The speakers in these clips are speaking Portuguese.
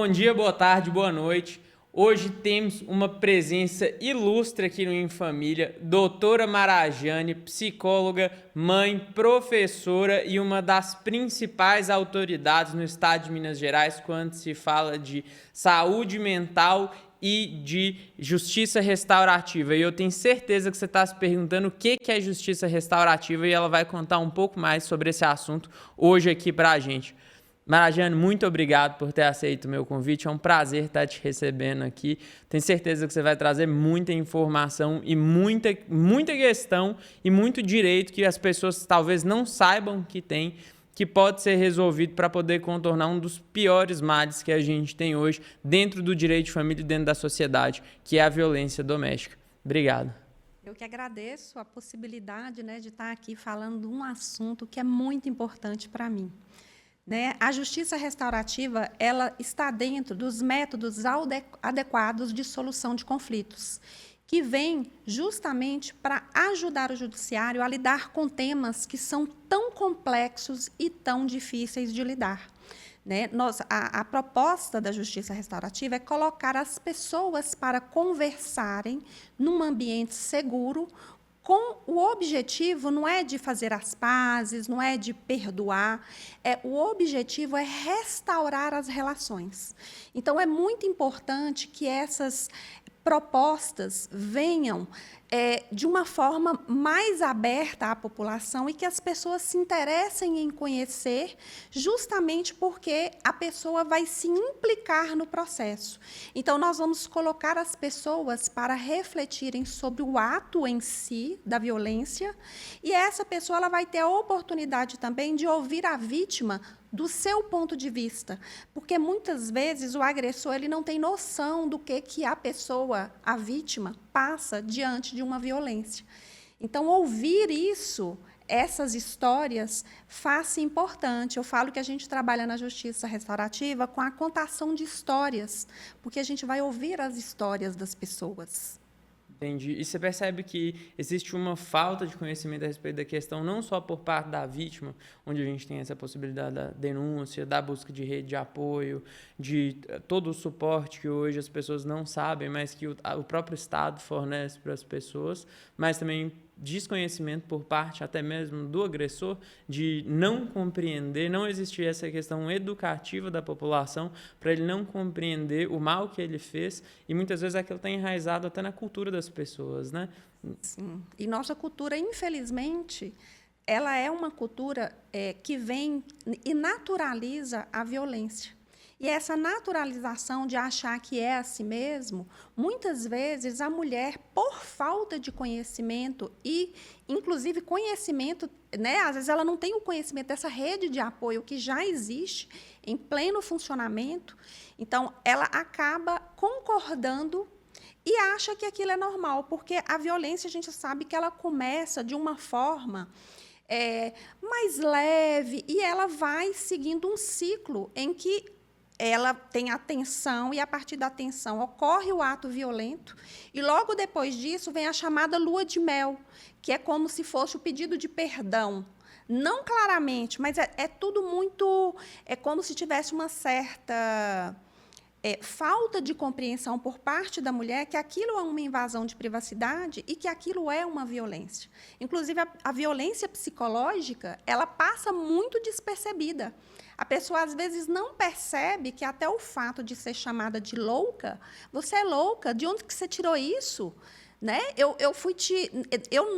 Bom dia, boa tarde, boa noite. Hoje temos uma presença ilustre aqui no Em Família, doutora Marajane, psicóloga, mãe, professora e uma das principais autoridades no estado de Minas Gerais quando se fala de saúde mental e de justiça restaurativa. E eu tenho certeza que você está se perguntando o que é justiça restaurativa e ela vai contar um pouco mais sobre esse assunto hoje aqui para a gente. Marajane, muito obrigado por ter aceito o meu convite. É um prazer estar te recebendo aqui. Tenho certeza que você vai trazer muita informação e muita questão e muito direito que as pessoas talvez não saibam que tem, que pode ser resolvido para poder contornar um dos piores males que a gente tem hoje dentro do direito de família e dentro da sociedade, que é a violência doméstica. Obrigado. Eu que agradeço a possibilidade, de estar aqui falando de um assunto que é muito importante para mim. A justiça restaurativa ela está dentro dos métodos adequados de solução de conflitos, que vem justamente para ajudar o judiciário a lidar com temas que são tão complexos e tão difíceis de lidar. A proposta da justiça restaurativa é colocar as pessoas para conversarem num ambiente seguro, com o objetivo não é de fazer as pazes, não é de perdoar, o objetivo é restaurar as relações. Então, é muito importante que essas propostas venham de uma forma mais aberta à população e que as pessoas se interessem em conhecer, justamente porque a pessoa vai se implicar no processo. Então, nós vamos colocar as pessoas para refletirem sobre o ato em si da violência e essa pessoa ela vai ter a oportunidade também de ouvir a vítima do seu ponto de vista, porque muitas vezes o agressor ele não tem noção do que a pessoa, a vítima, passa diante de uma violência. Então, ouvir essas histórias, faz-se importante. Eu falo que a gente trabalha na justiça restaurativa com a contação de histórias, porque a gente vai ouvir as histórias das pessoas. Entendi. E você percebe que existe uma falta de conhecimento a respeito da questão, não só por parte da vítima, onde a gente tem essa possibilidade da denúncia, da busca de rede de apoio, de todo o suporte que hoje as pessoas não sabem, mas que o próprio Estado fornece para as pessoas, mas também desconhecimento por parte até mesmo do agressor, de não compreender, não existir essa questão educativa da população para ele não compreender o mal que ele fez e muitas vezes aquilo está enraizado até na cultura das pessoas, né? Sim. E nossa cultura, infelizmente, ela é uma cultura que vem e naturaliza a violência. E essa naturalização de achar que é assim mesmo, muitas vezes a mulher, por falta de conhecimento e, inclusive, conhecimento, às vezes ela não tem o conhecimento dessa rede de apoio que já existe em pleno funcionamento, então ela acaba concordando e acha que aquilo é normal, porque a violência a gente sabe que ela começa de uma forma mais leve e ela vai seguindo um ciclo em que ela tem a tensão e, a partir da tensão, ocorre o ato violento. E, logo depois disso, vem a chamada lua de mel, que é como se fosse o pedido de perdão. Não claramente, mas é tudo muito... É como se tivesse uma certa falta de compreensão por parte da mulher que aquilo é uma invasão de privacidade e que aquilo é uma violência. Inclusive, a violência psicológica ela passa muito despercebida. A pessoa, às vezes, não percebe que até o fato de ser chamada de louca, você é louca, de onde que você tirou isso?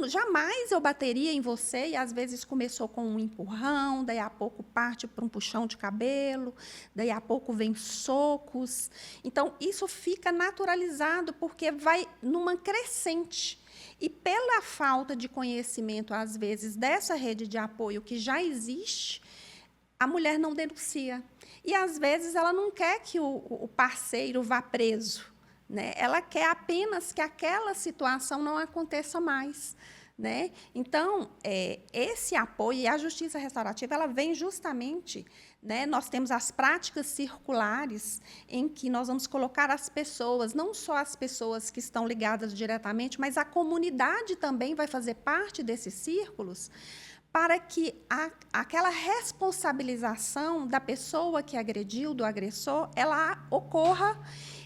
Jamais eu bateria em você, e às vezes começou com um empurrão, daí a pouco parte para um puxão de cabelo, daí a pouco vem socos. Então, isso fica naturalizado, porque vai numa crescente. E pela falta de conhecimento, às vezes, dessa rede de apoio que já existe, a mulher não denuncia. E, às vezes, ela não quer que o parceiro vá preso. Ela quer apenas que aquela situação não aconteça mais. Então, esse apoio e a justiça restaurativa ela vem justamente... Nós temos as práticas circulares, em que nós vamos colocar as pessoas, não só as pessoas que estão ligadas diretamente, mas a comunidade também vai fazer parte desses círculos, para que aquela responsabilização da pessoa que agrediu, do agressor, ela ocorra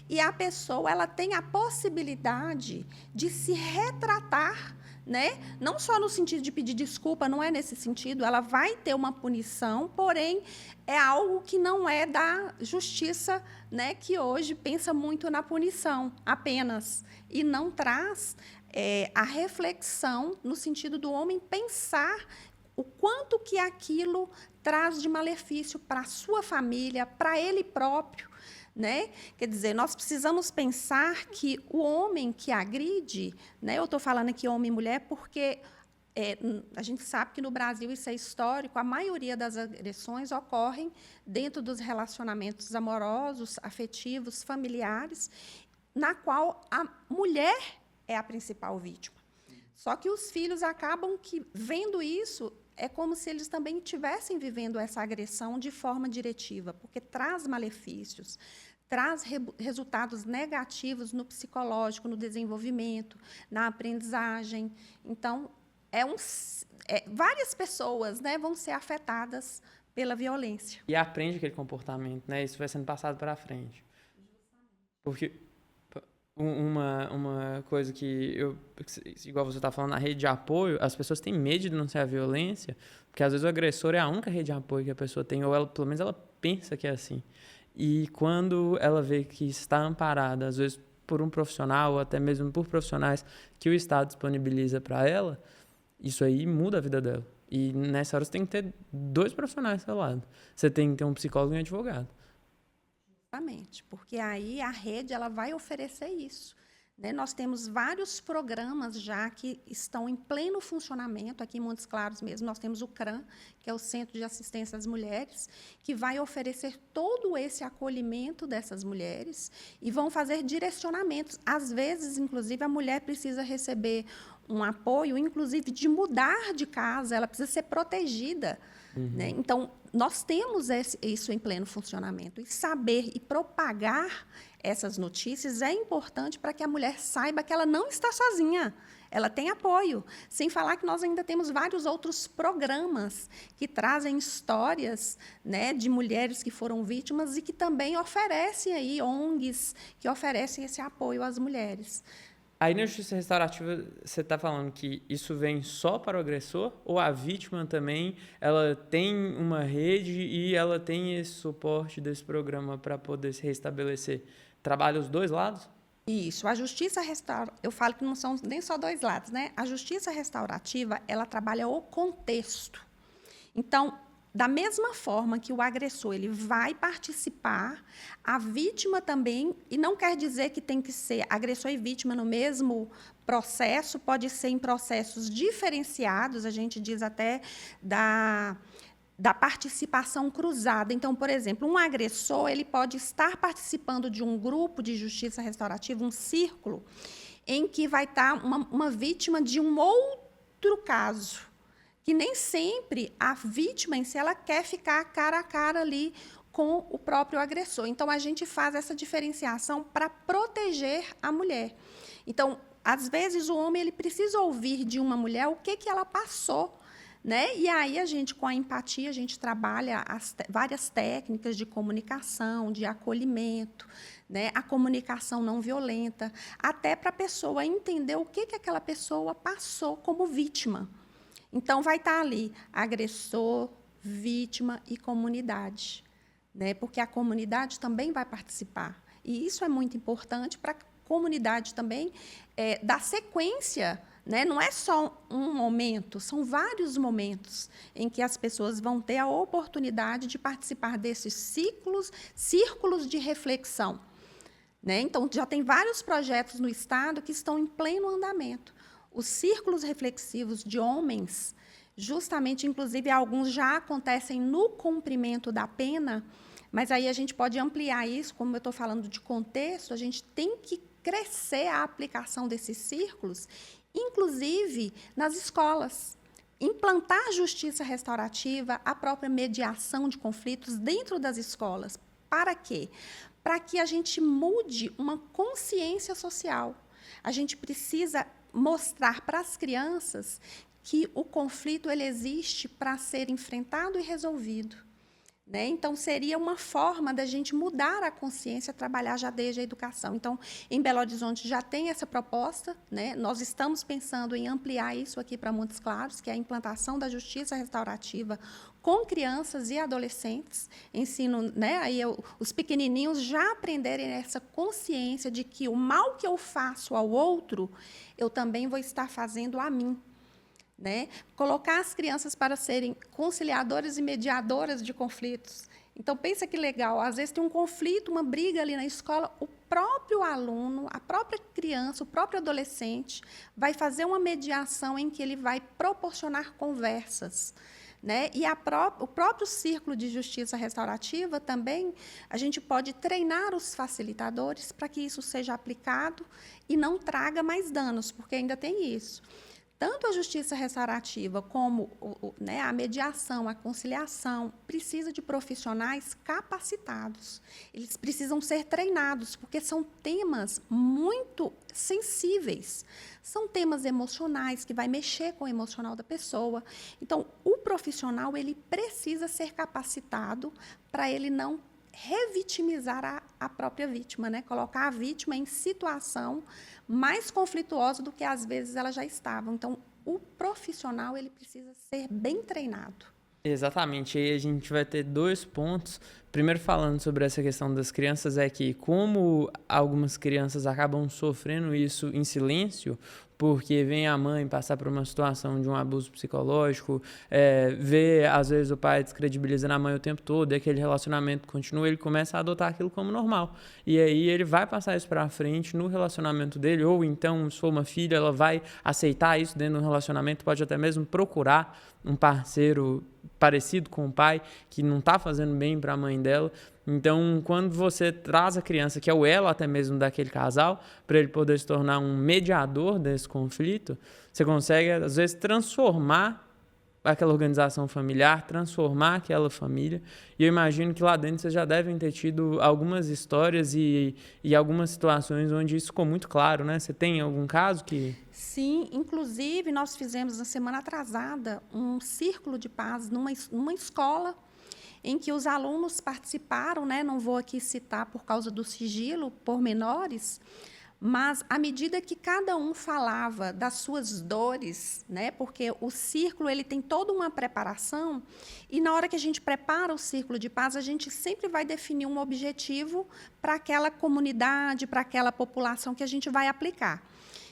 e a pessoa ela tenha a possibilidade de se retratar, né? Não só no sentido de pedir desculpa, não é nesse sentido, ela vai ter uma punição, porém, é algo que não é da justiça, né? Que hoje pensa muito na punição apenas, e não traz a reflexão no sentido do homem pensar o quanto que aquilo traz de malefício para a sua família, para ele próprio, né? Quer dizer, nós precisamos pensar que o homem que agride, né? Eu estou falando aqui homem e mulher porque a gente sabe que no Brasil isso é histórico, a maioria das agressões ocorrem dentro dos relacionamentos amorosos, afetivos, familiares, na qual a mulher é a principal vítima. Só que os filhos acabam que, vendo isso, é como se eles também estivessem vivendo essa agressão de forma diretiva, porque traz malefícios, traz resultados negativos no psicológico, no desenvolvimento, na aprendizagem. Então, várias pessoas, né, vão ser afetadas pela violência. E aprende aquele comportamento, né? Isso vai sendo passado para frente. Porque uma coisa que igual você está falando, na rede de apoio, as pessoas têm medo de denunciar a violência, porque às vezes o agressor é a única rede de apoio que a pessoa tem, ou ela, pelo menos ela pensa que é assim. E quando ela vê que está amparada, às vezes por um profissional, ou até mesmo por profissionais que o Estado disponibiliza para ela, isso aí muda a vida dela. E nessa hora você tem que ter 2 profissionais ao seu lado. Você tem que ter um psicólogo e um advogado. Exatamente, porque aí a rede ela vai oferecer isso, né? Nós temos vários programas já que estão em pleno funcionamento, aqui em Montes Claros mesmo, nós temos o CRAM, que é o Centro de Assistência às Mulheres, que vai oferecer todo esse acolhimento dessas mulheres e vão fazer direcionamentos. Às vezes, inclusive, a mulher precisa receber um apoio, inclusive, de mudar de casa, ela precisa ser protegida. Né? Então, nós temos isso em pleno funcionamento. E saber e propagar essas notícias é importante para que a mulher saiba que ela não está sozinha, ela tem apoio. Sem falar que nós ainda temos vários outros programas que trazem histórias, né, de mulheres que foram vítimas e que também oferecem aí ONGs que oferecem esse apoio às mulheres. Aí na justiça restaurativa, você está falando que isso vem só para o agressor ou a vítima também, ela tem uma rede e ela tem esse suporte desse programa para poder se restabelecer? Trabalha os 2 lados? Isso. A justiça restaurativa, eu falo que não são nem só 2 lados, né? A justiça restaurativa, ela trabalha o contexto. Então, da mesma forma que o agressor ele vai participar, a vítima também, e não quer dizer que tem que ser agressor e vítima no mesmo processo, pode ser em processos diferenciados, a gente diz até da participação cruzada. Então, por exemplo, um agressor ele pode estar participando de um grupo de justiça restaurativa, um círculo, em que vai estar uma vítima de um outro caso, que nem sempre a vítima em si ela quer ficar cara a cara ali com o próprio agressor. Então, a gente faz essa diferenciação para proteger a mulher. Então, às vezes, o homem ele precisa ouvir de uma mulher o que ela passou, né? E aí, a gente, com a empatia, a gente trabalha várias técnicas de comunicação, de acolhimento, né? A comunicação não violenta, até para a pessoa entender o que aquela pessoa passou como vítima. Então, vai estar ali agressor, vítima e comunidade, né? Porque a comunidade também vai participar. E isso é muito importante para a comunidade também dar sequência, né? Não é só um momento, são vários momentos em que as pessoas vão ter a oportunidade de participar desses círculos de reflexão. Né? Então, já tem vários projetos no Estado que estão em pleno andamento. Os círculos reflexivos de homens, justamente, inclusive, alguns já acontecem no cumprimento da pena, mas aí a gente pode ampliar isso, como eu estou falando de contexto, a gente tem que crescer a aplicação desses círculos, inclusive nas escolas. Implantar justiça restaurativa, a própria mediação de conflitos dentro das escolas. Para quê? Para que a gente mude uma consciência social. A gente precisa mostrar para as crianças que o conflito ele existe para ser enfrentado e resolvido. Né? Então, seria uma forma da gente mudar a consciência, trabalhar já desde a educação. Então, em Belo Horizonte já tem essa proposta, né? Nós estamos pensando em ampliar isso aqui para Montes Claros, que é a implantação da justiça restaurativa com crianças e adolescentes, ensino, né? Aí os pequenininhos já aprenderem essa consciência de que o mal que eu faço ao outro, eu também vou estar fazendo a mim. Né? Colocar as crianças para serem conciliadoras e mediadoras de conflitos. Então, pensa que legal, às vezes tem um conflito, uma briga ali na escola, o próprio aluno, a própria criança, o próprio adolescente vai fazer uma mediação em que ele vai proporcionar conversas. Né? E o próprio círculo de justiça restaurativa também, a gente pode treinar os facilitadores para que isso seja aplicado e não traga mais danos, porque ainda tem isso. Tanto a justiça restaurativa como né, a mediação, a conciliação, precisa de profissionais capacitados. Eles precisam ser treinados, porque são temas muito sensíveis. São temas emocionais, que vai mexer com o emocional da pessoa. Então, o profissional ele precisa ser capacitado para ele não revitimizar a própria vítima, né? Colocar a vítima em situação mais conflituosa do que, às vezes, ela já estava. Então, o profissional ele precisa ser bem treinado. Exatamente. Aí a gente vai ter 2 pontos. Primeiro, falando sobre essa questão das crianças, é que como algumas crianças acabam sofrendo isso em silêncio, porque vem a mãe passar por uma situação de um abuso psicológico, vê, às vezes, o pai descredibilizando a mãe o tempo todo, e aquele relacionamento continua, ele começa a adotar aquilo como normal. E aí ele vai passar isso para frente no relacionamento dele, ou então, se for uma filha, ela vai aceitar isso dentro do relacionamento, pode até mesmo procurar um parceiro parecido com o pai, que não está fazendo bem para a mãe dela. Então, quando você traz a criança, que é o elo até mesmo daquele casal, para ele poder se tornar um mediador desse conflito, você consegue, às vezes, transformar aquela organização familiar, transformar aquela família. E eu imagino que lá dentro vocês já devem ter tido algumas histórias e algumas situações onde isso ficou muito claro, né? Você tem algum caso que... Sim, inclusive nós fizemos na semana atrasada um círculo de paz numa escola em que os alunos participaram, né? Não vou aqui citar por causa do sigilo, pormenores, mas à medida que cada um falava das suas dores, né? Porque o círculo ele tem toda uma preparação, e na hora que a gente prepara o círculo de paz, a gente sempre vai definir um objetivo para aquela comunidade, para aquela população que a gente vai aplicar.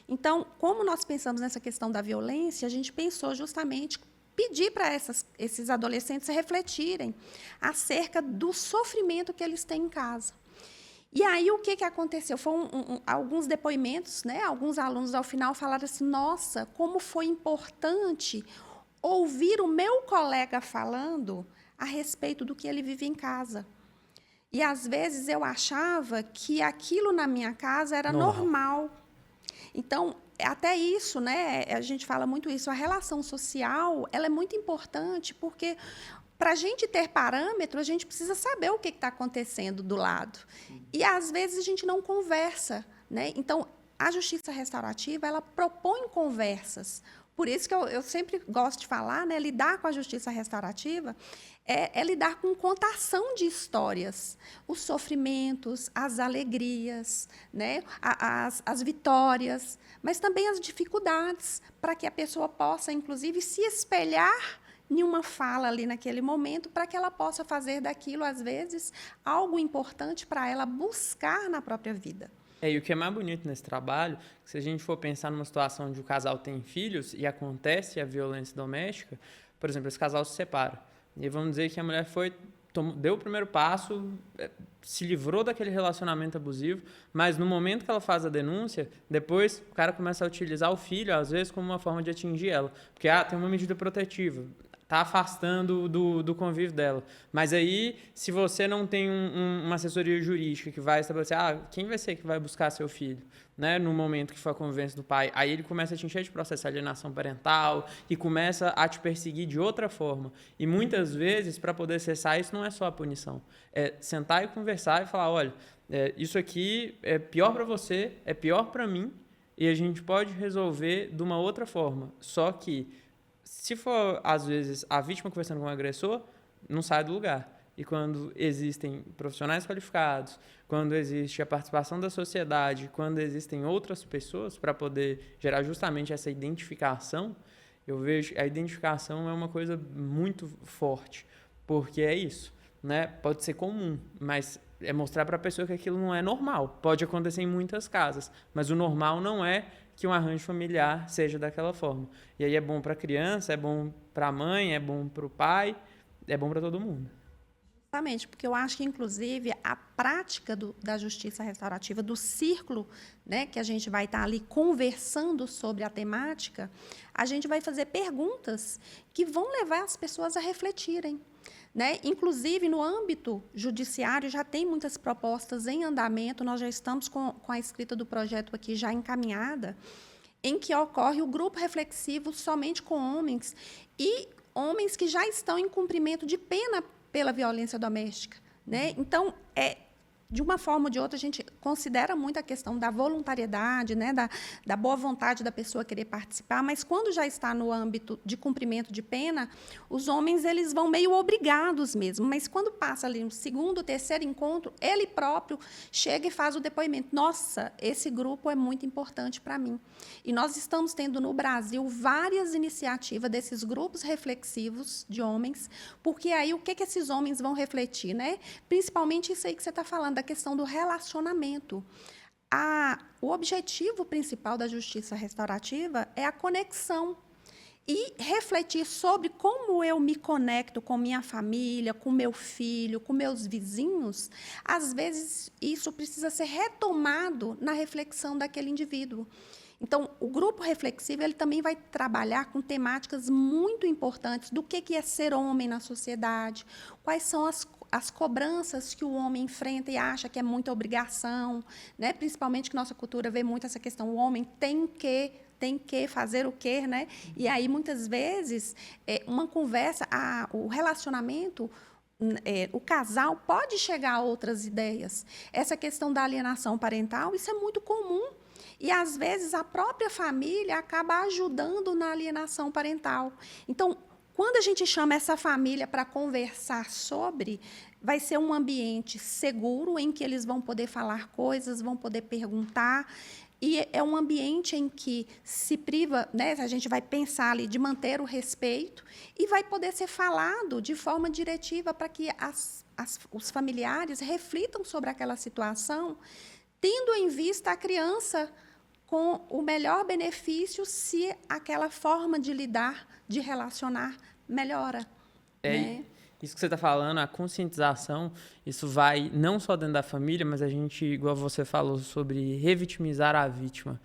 Então, como nós pensamos nessa questão da violência, a gente pensou justamente pedir para esses adolescentes refletirem acerca do sofrimento que eles têm em casa. E aí, o que aconteceu? Foram alguns depoimentos, né? Alguns alunos, ao final, falaram assim, nossa, como foi importante ouvir o meu colega falando a respeito do que ele vive em casa. E, às vezes, eu achava que aquilo na minha casa era normal. Então, até isso, né? A gente fala muito isso, a relação social ela é muito importante, porque para a gente ter parâmetro, a gente precisa saber o que está acontecendo do lado. E, às vezes, a gente não conversa. Né? Então, a justiça restaurativa ela propõe conversas. Por isso que eu sempre gosto de falar, né? Lidar com a justiça restaurativa é lidar com contação de histórias, os sofrimentos, as alegrias, né? as vitórias, mas também as dificuldades, para que a pessoa possa, inclusive, se espelhar em uma fala ali naquele momento, para que ela possa fazer daquilo, às vezes, algo importante para ela buscar na própria vida. E o que é mais bonito nesse trabalho, se a gente for pensar numa situação onde o casal tem filhos e acontece a violência doméstica, por exemplo, esse casal se separa. E vamos dizer que a mulher deu o primeiro passo, se livrou daquele relacionamento abusivo, mas no momento que ela faz a denúncia, depois o cara começa a utilizar o filho, às vezes, como uma forma de atingir ela. Porque tem uma medida protetiva, está afastando do convívio dela. Mas aí, se você não tem uma assessoria jurídica que vai estabelecer, quem vai ser que vai buscar seu filho, né, no momento que for a convivência do pai, aí ele começa a te encher de processo de alienação parental e começa a te perseguir de outra forma. E muitas vezes, para poder cessar isso, não é só a punição. É sentar e conversar e falar, olha, isso aqui é pior para você, é pior para mim, e a gente pode resolver de uma outra forma. Só que se for, às vezes, a vítima conversando com o agressor, não sai do lugar. E quando existem profissionais qualificados, quando existe a participação da sociedade, quando existem outras pessoas para poder gerar justamente essa identificação, eu vejo que a identificação é uma coisa muito forte, porque é isso, né? Pode ser comum, mas é mostrar para a pessoa que aquilo não é normal. Pode acontecer em muitas casas, mas o normal não é que um arranjo familiar seja daquela forma. E aí é bom para a criança, é bom para a mãe, é bom para o pai, é bom para todo mundo. Exatamente, porque eu acho que, inclusive, a prática da justiça restaurativa, do círculo, né, que a gente vai estar ali conversando sobre a temática, a gente vai fazer perguntas que vão levar as pessoas a refletirem. Né? Inclusive, no âmbito judiciário, já tem muitas propostas em andamento, nós já estamos com a escrita do projeto aqui já encaminhada, em que ocorre o grupo reflexivo somente com homens e homens que já estão em cumprimento de pena pela violência doméstica. Né? Então, de uma forma ou de outra, a gente considera muito a questão da voluntariedade, né, da boa vontade da pessoa querer participar, mas quando já está no âmbito de cumprimento de pena, os homens eles vão meio obrigados mesmo, mas quando passa ali no segundo, terceiro encontro, ele próprio chega e faz o depoimento. Nossa, esse grupo é muito importante para mim. E nós estamos tendo no Brasil várias iniciativas desses grupos reflexivos de homens, porque aí o que esses homens vão refletir? Né? Principalmente isso aí que você está falando, da questão do relacionamento. O objetivo principal da justiça restaurativa é a conexão e refletir sobre como eu me conecto com minha família, com meu filho, com meus vizinhos. Às vezes, isso precisa ser retomado na reflexão daquele indivíduo. Então, o grupo reflexivo ele também vai trabalhar com temáticas muito importantes do que é ser homem na sociedade, quais são as cobranças que o homem enfrenta e acha que é muita obrigação, né? Principalmente que nossa cultura vê muito essa questão, o homem tem que fazer o quê, né? E aí, muitas vezes, uma conversa, o relacionamento, o casal pode chegar a outras ideias. Essa questão da alienação parental, isso é muito comum. E, às vezes, a própria família acaba ajudando na alienação parental. Então, quando a gente chama essa família para conversar sobre, vai ser um ambiente seguro, em que eles vão poder falar coisas, vão poder perguntar, e é um ambiente em que se priva, né, a gente vai pensar ali de manter o respeito, e vai poder ser falado de forma diretiva para que os familiares reflitam sobre aquela situação, tendo em vista a criança com o melhor benefício se aquela forma de lidar, de relacionar, melhora. Né? Isso que você está falando, a conscientização, isso vai não só dentro da família, mas a gente, igual você falou, sobre revitimizar a vítima.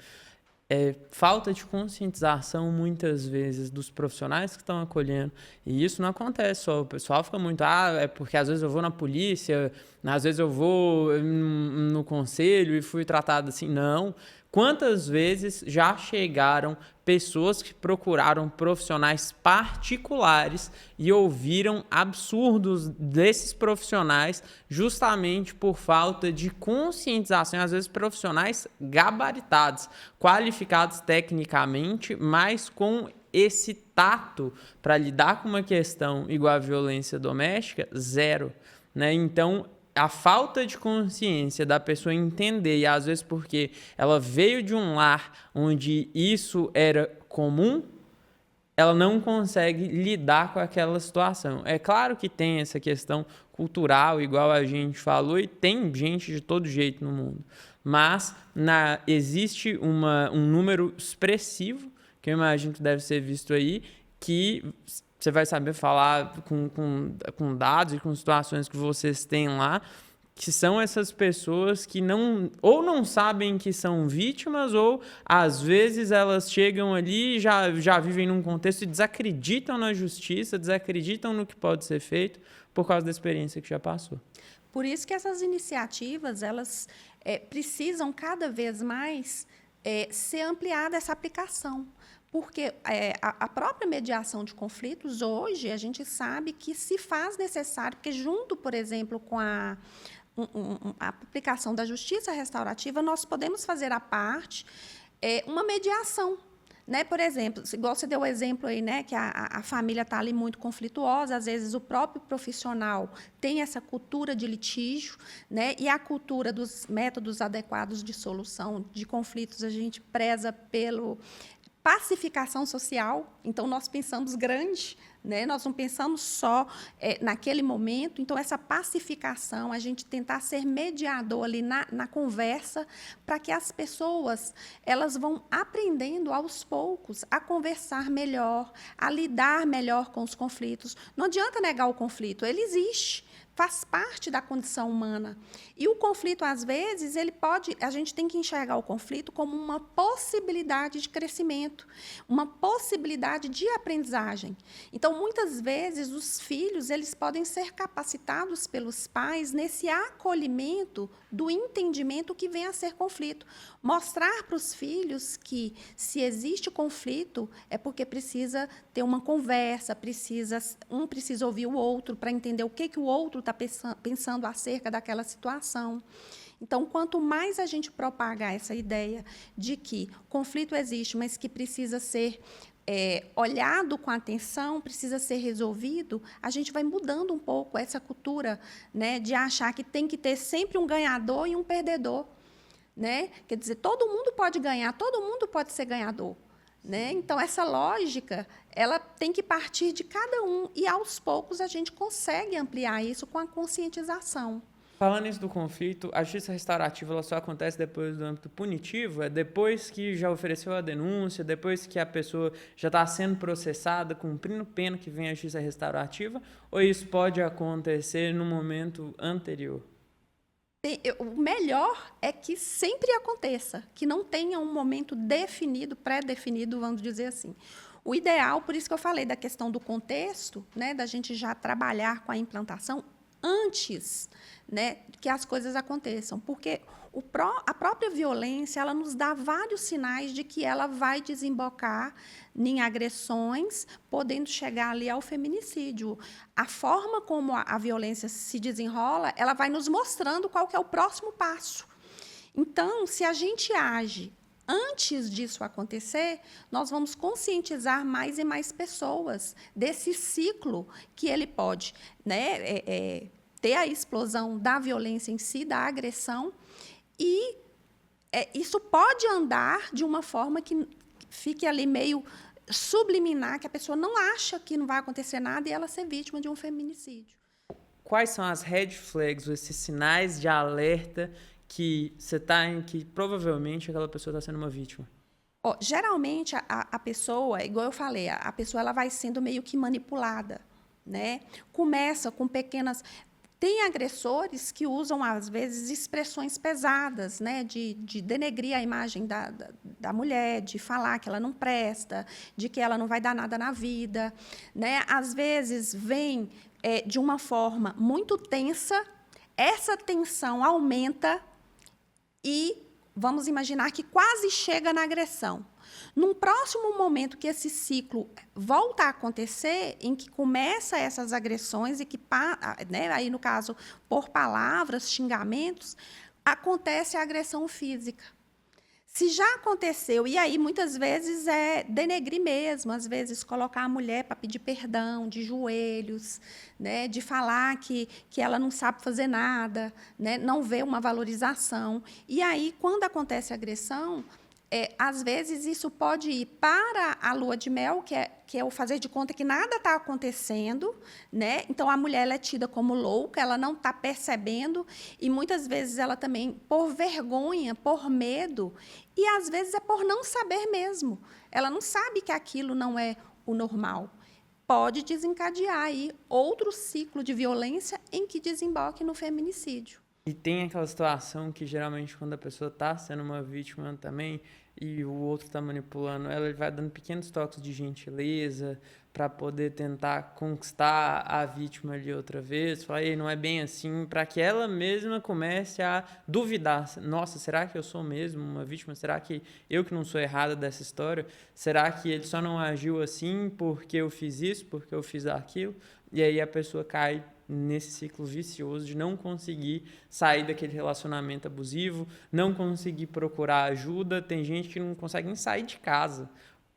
Falta de conscientização, muitas vezes, dos profissionais que estão acolhendo. E isso não acontece só. O pessoal fica muito, é porque às vezes eu vou na polícia, às vezes eu vou no conselho e fui tratado assim. Não. Quantas vezes já chegaram pessoas que procuraram profissionais particulares e ouviram absurdos desses profissionais justamente por falta de conscientização, às vezes profissionais gabaritados, qualificados tecnicamente, mas com esse tato para lidar com uma questão igual a violência doméstica, zero, né? Então, a falta de consciência da pessoa entender, e às vezes porque ela veio de um lar onde isso era comum, ela não consegue lidar com aquela situação. É claro que tem essa questão cultural, igual a gente falou, e tem gente de todo jeito no mundo. Mas existe um número expressivo, que eu imagino que deve ser visto aí, que você vai saber falar com dados e com situações que vocês têm lá, que são essas pessoas que não sabem que são vítimas, ou às vezes elas chegam ali e já vivem num contexto e desacreditam na justiça, desacreditam no que pode ser feito por causa da experiência que já passou. Por isso que essas iniciativas elas precisam cada vez mais ser ampliada essa aplicação. Porque a própria mediação de conflitos, hoje, a gente sabe que se faz necessário, porque junto, por exemplo, com a aplicação da justiça restaurativa, nós podemos fazer à parte uma mediação, né? Por exemplo, igual você deu o exemplo aí, né, que a família está ali muito conflituosa, às vezes o próprio profissional tem essa cultura de litígio, né, e a cultura dos métodos adequados de solução de conflitos, a gente preza pelo pacificação social, então nós pensamos grande, né? Nós não pensamos só naquele momento, então essa pacificação, a gente tentar ser mediador ali na conversa, para que as pessoas elas vão aprendendo aos poucos a conversar melhor, a lidar melhor com os conflitos. Não adianta negar o conflito, ele existe. Faz parte da condição humana. E o conflito, às vezes, a gente tem que enxergar o conflito como uma possibilidade de crescimento, uma possibilidade de aprendizagem. Então, muitas vezes, os filhos eles podem ser capacitados pelos pais nesse acolhimento do entendimento que vem a ser conflito. Mostrar para os filhos que, se existe conflito, é porque precisa ter uma conversa, um precisa ouvir o outro para entender o que o outro está pensando acerca daquela situação. Então, quanto mais a gente propagar essa ideia de que conflito existe, mas que precisa ser olhado com atenção, precisa ser resolvido, a gente vai mudando um pouco essa cultura, né, de achar que tem que ter sempre um ganhador e um perdedor. Né? Quer dizer, todo mundo pode ganhar, todo mundo pode ser ganhador. Né? Então, essa lógica ela tem que partir de cada um, e, aos poucos, a gente consegue ampliar isso com a conscientização. Falando isso do conflito, a justiça restaurativa ela só acontece depois do âmbito punitivo? É depois que já ofereceu a denúncia, depois que a pessoa já está sendo processada, cumprindo pena, que vem a justiça restaurativa? Ou isso pode acontecer no momento anterior? O melhor é que sempre aconteça, que não tenha um momento definido, pré-definido, vamos dizer assim. O ideal, por isso que eu falei da questão do contexto, né, da gente já trabalhar com a implantação antes, né, que as coisas aconteçam, porque a própria violência ela nos dá vários sinais de que ela vai desembocar em agressões, podendo chegar ali ao feminicídio. A forma como a violência se desenrola, ela vai nos mostrando qual que é o próximo passo. Então, se a gente age antes disso acontecer, nós vamos conscientizar mais e mais pessoas desse ciclo que ele pode, né, ter a explosão da violência em si, da agressão, e isso pode andar de uma forma que fique ali meio subliminar, que a pessoa não acha que não vai acontecer nada e ela ser vítima de um feminicídio. Quais são as red flags, esses sinais de alerta que você está em que provavelmente aquela pessoa está sendo uma vítima? Geralmente, a pessoa, igual eu falei, a pessoa ela vai sendo meio que manipulada. Né? Começa com pequenas... Tem agressores que usam, às vezes, expressões pesadas, né, de denegrir a imagem da mulher, de falar que ela não presta, de que ela não vai dar nada na vida. Né? Às vezes, vem de uma forma muito tensa, essa tensão aumenta e vamos imaginar que quase chega na agressão. Num próximo momento que esse ciclo volta a acontecer, em que começa essas agressões e que, né, aí no caso, por palavras, xingamentos, acontece a agressão física. Se já aconteceu, e aí muitas vezes é denegrir mesmo, às vezes colocar a mulher para pedir perdão, de joelhos, né, de falar que ela não sabe fazer nada, né, não vê uma valorização. E aí, quando acontece a agressão, às vezes isso pode ir para a lua de mel, que é o fazer de conta que nada está acontecendo, né? Então a mulher ela é tida como louca, ela não está percebendo, e muitas vezes ela também, por vergonha, por medo, e às vezes é por não saber mesmo. Ela não sabe que aquilo não é o normal. Pode desencadear aí outro ciclo de violência em que desemboque no feminicídio. E tem aquela situação que, geralmente, quando a pessoa está sendo uma vítima também e o outro está manipulando ela, ele vai dando pequenos toques de gentileza para poder tentar conquistar a vítima ali outra vez, falar, ei, não é bem assim, para que ela mesma comece a duvidar. Nossa, será que eu sou mesmo uma vítima? Será que eu que não sou errada dessa história? Será que ele só não agiu assim porque eu fiz isso, porque eu fiz aquilo? E aí a pessoa cai nesse ciclo vicioso de não conseguir sair daquele relacionamento abusivo, não conseguir procurar ajuda. Tem gente que não consegue nem sair de casa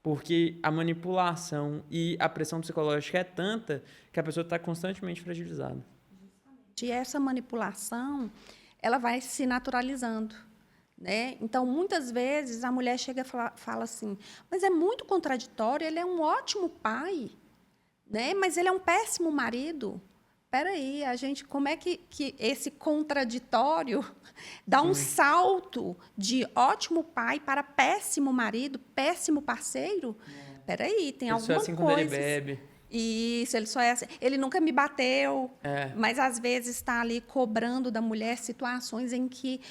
Porque a manipulação e a pressão psicológica é tanta que a pessoa está constantemente fragilizada. E essa manipulação, ela vai se naturalizando, né? Então, muitas vezes, a mulher chega e fala assim, mas é muito contraditório, ele é um ótimo pai, né? Mas ele é um péssimo marido. Espera aí, como é que esse contraditório dá um salto de ótimo pai para péssimo marido, péssimo parceiro? Espera aí, tem alguma coisa. Ele só é assim quando ele bebe. Isso, ele só é assim. Ele nunca me bateu, É. mas às vezes está ali cobrando da mulher situações em que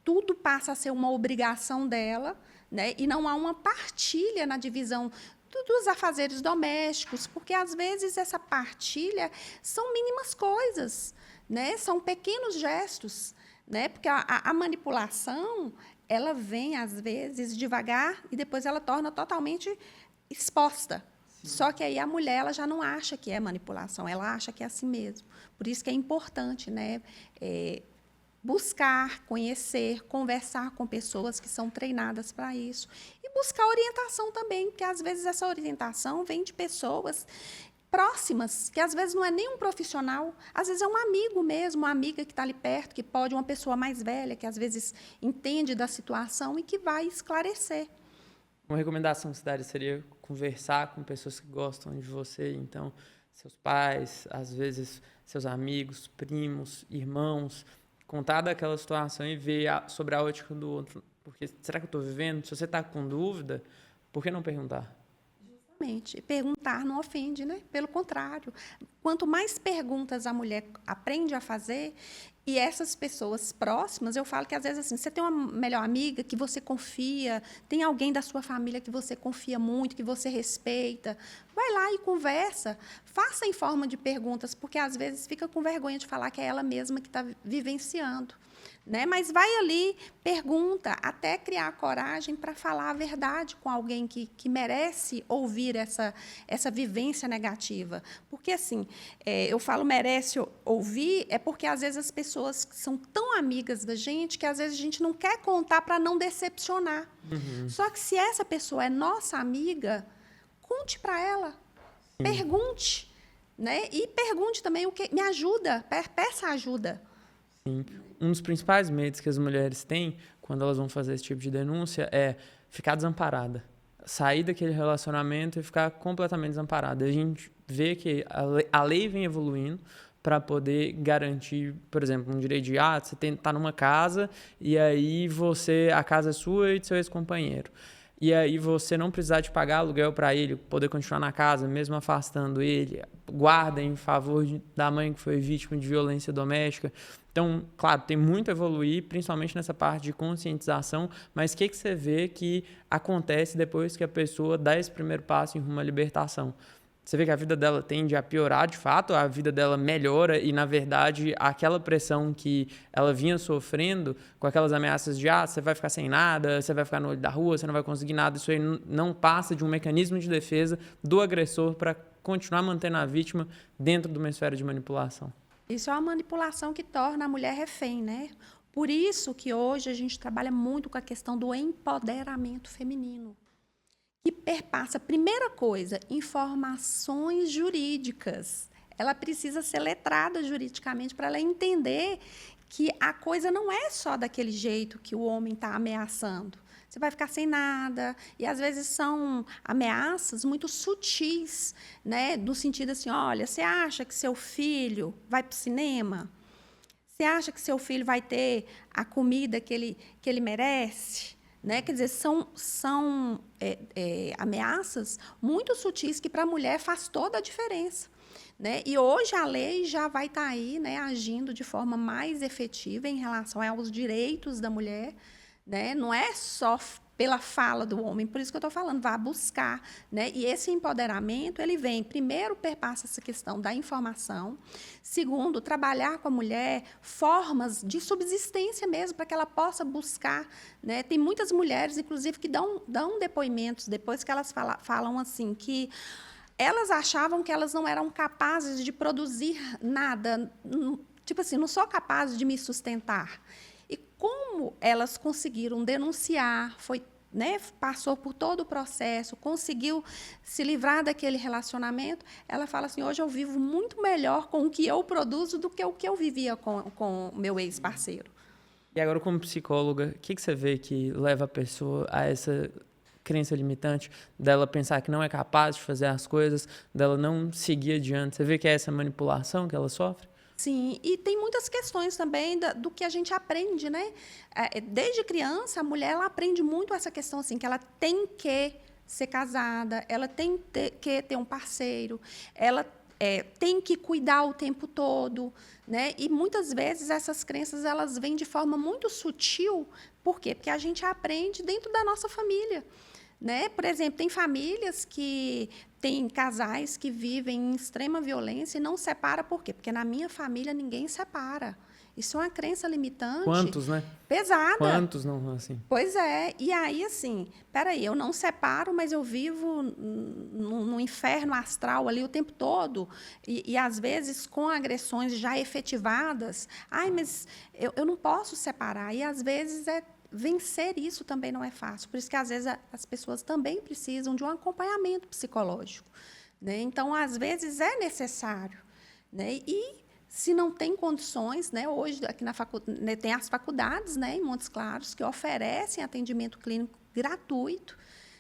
tudo passa a ser uma obrigação dela, né? E não há uma partilha na divisão dos afazeres domésticos, porque às vezes essa partilha são mínimas coisas, né? São pequenos gestos, né? Porque a manipulação, ela vem às vezes devagar e depois ela torna totalmente exposta. Sim. Só que aí a mulher ela já não acha que é manipulação, ela acha que é assim mesmo. Por isso que é importante, né? Buscar, conhecer, conversar com pessoas que são treinadas para isso. E buscar orientação também, porque às vezes essa orientação vem de pessoas próximas, que às vezes não é nem um profissional, às vezes é um amigo mesmo, uma amiga que está ali perto, que pode, uma pessoa mais velha, que às vezes entende da situação e que vai esclarecer. Uma recomendação que você daria seria conversar com pessoas que gostam de você, então, seus pais, às vezes seus amigos, primos, irmãos, contar daquela situação e ver sobre a ótica do outro. Porque será que eu estou vivendo? Se você está com dúvida, por que não perguntar? Justamente. Perguntar não ofende, né? Pelo contrário. Quanto mais perguntas a mulher aprende a fazer, e essas pessoas próximas, eu falo que às vezes assim, você tem uma melhor amiga que você confia, tem alguém da sua família que você confia muito, que você respeita, vai lá e conversa, faça em forma de perguntas, porque às vezes fica com vergonha de falar que é ela mesma que está vivenciando, né? Mas vai ali, pergunta, até criar coragem para falar a verdade com alguém que merece ouvir essa vivência negativa. Porque, assim, eu falo merece ouvir, é porque, às vezes, as pessoas são tão amigas da gente que, às vezes, a gente não quer contar para não decepcionar. Uhum. Só que, se essa pessoa é nossa amiga, conte para ela, sim, pergunte, né? E pergunte também o que me ajuda, peça ajuda. Sim. Um dos principais medos que as mulheres têm quando elas vão fazer esse tipo de denúncia é ficar desamparada. Sair daquele relacionamento e ficar completamente desamparada. A gente vê que a lei vem evoluindo para poder garantir, por exemplo, um direito de você tá numa casa e aí a casa é sua e do seu ex-companheiro. E aí você não precisar de pagar aluguel para ele, poder continuar na casa, mesmo afastando ele, guarda em favor da mãe que foi vítima de violência doméstica. Então, claro, tem muito a evoluir, principalmente nessa parte de conscientização, mas o que você vê que acontece depois que a pessoa dá esse primeiro passo em rumo à libertação? Você vê que a vida dela tende a piorar de fato, a vida dela melhora e, na verdade, aquela pressão que ela vinha sofrendo com aquelas ameaças de você vai ficar sem nada, você vai ficar no olho da rua, você não vai conseguir nada, isso aí não passa de um mecanismo de defesa do agressor para continuar mantendo a vítima dentro de uma esfera de manipulação. Isso é uma manipulação que torna a mulher refém, né? Por isso que hoje a gente trabalha muito com a questão do empoderamento feminino, que perpassa, primeira coisa, informações jurídicas. Ela precisa ser letrada juridicamente para ela entender que a coisa não é só daquele jeito que o homem está ameaçando. Você vai ficar sem nada. E, às vezes, são ameaças muito sutis, né? No sentido assim, olha, você acha que seu filho vai para o cinema? Você acha que seu filho vai ter a comida que ele merece? Né? Quer dizer, são ameaças muito sutis que, para a mulher, faz toda a diferença. Né? E hoje a lei já vai estar aí, né, agindo de forma mais efetiva em relação aos direitos da mulher. Né? Não é só pela fala do homem, por isso que eu estou falando, vá buscar. Né? E esse empoderamento, ele vem, primeiro, perpassa essa questão da informação, segundo, trabalhar com a mulher formas de subsistência mesmo, para que ela possa buscar. Né? Tem muitas mulheres, inclusive, que dão depoimentos, depois que elas falam assim, que elas achavam que elas não eram capazes de produzir nada, tipo assim, não sou capaz de me sustentar. E como elas conseguiram denunciar, foi né, passou por todo o processo, conseguiu se livrar daquele relacionamento, ela fala assim, hoje eu vivo muito melhor com o que eu produzo do que o que eu vivia com o meu ex-parceiro. E agora, como psicóloga, o que você vê que leva a pessoa a essa crença limitante dela pensar que não é capaz de fazer as coisas, dela não seguir adiante? Você vê que é essa manipulação que ela sofre? Sim, e tem muitas questões também do que a gente aprende, né? Desde criança, a mulher ela aprende muito essa questão assim, que ela tem que ser casada, ela tem que ter um parceiro, ela tem que cuidar o tempo todo, né? E muitas vezes essas crenças elas vêm de forma muito sutil. Por quê? Porque a gente aprende dentro da nossa família. Né? Por exemplo, tem famílias que têm casais que vivem em extrema violência e não separa, por quê? Porque na minha família ninguém separa. Isso é uma crença limitante. Quantos, né? Pesada. Quantos não assim? Pois é. E aí, assim, peraí, eu não separo, mas eu vivo no inferno astral ali o tempo todo. E, às vezes, com agressões já efetivadas. Ai, mas eu não posso separar. E, às vezes, vencer isso também não é fácil. Por isso que, às vezes, as pessoas também precisam de um acompanhamento psicológico. Né? Então, às vezes, é necessário. Né? E, se não tem condições, né, hoje aqui né, tem as faculdades, né, em Montes Claros que oferecem atendimento clínico gratuito,